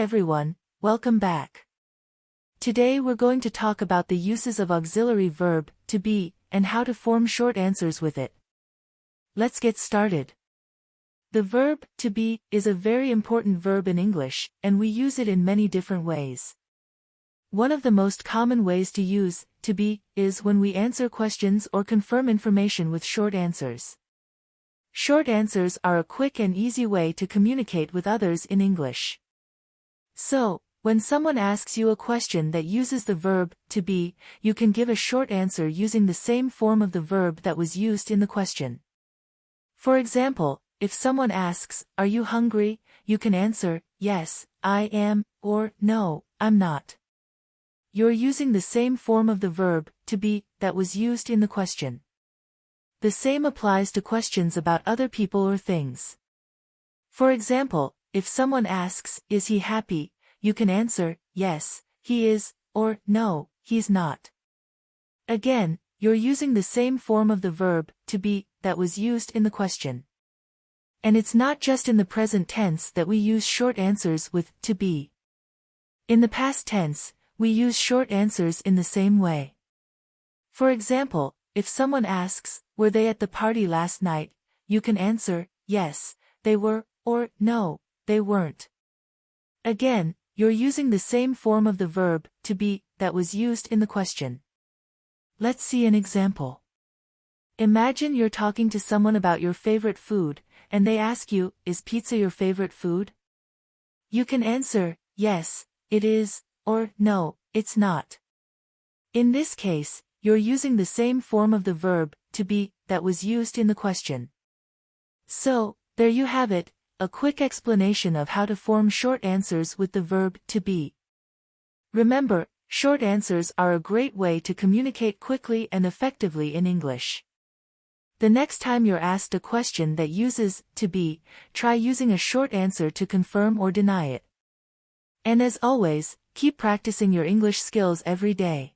everyone, welcome back. Today we're going to talk about the uses of auxiliary verb, to be, and how to form short answers with it. Let's get started. The verb, to be, is a very important verb in English, and we use it in many different ways. One of the most common ways to use to be is when we answer questions or confirm information with short answers. Short answers are a quick and easy way to communicate with others in English. So, when someone asks you a question that uses the verb to be, you can give a short answer using the same form of the verb that was used in the question. For example, if someone asks, "Are you hungry?" you can answer, "Yes, I am," or "No, I'm not." You're using the same form of the verb to be that was used in the question. The same applies to questions about other people or things. For example, if someone asks, "Is he happy?" you can answer, "Yes, he is," or "No, he's not." Again, you're using the same form of the verb to be that was used in the question. And it's not just in the present tense that we use short answers with to be. In the past tense, we use short answers in the same way. For example, if someone asks, "Were they at the party last night?" you can answer, "Yes, they were," or "No, they weren't." Again, you're using the same form of the verb to be that was used in the question. Let's see an example. Imagine you're talking to someone about your favorite food, and they ask you, "Is pizza your favorite food?" You can answer, "Yes, it is," or "No, it's not." In this case, you're using the same form of the verb to be that was used in the question. So, there you have it, a quick explanation of how to form short answers with the verb to be. Remember, short answers are a great way to communicate quickly and effectively in English. The next time you're asked a question that uses to be, try using a short answer to confirm or deny it. And as always, keep practicing your English skills every day.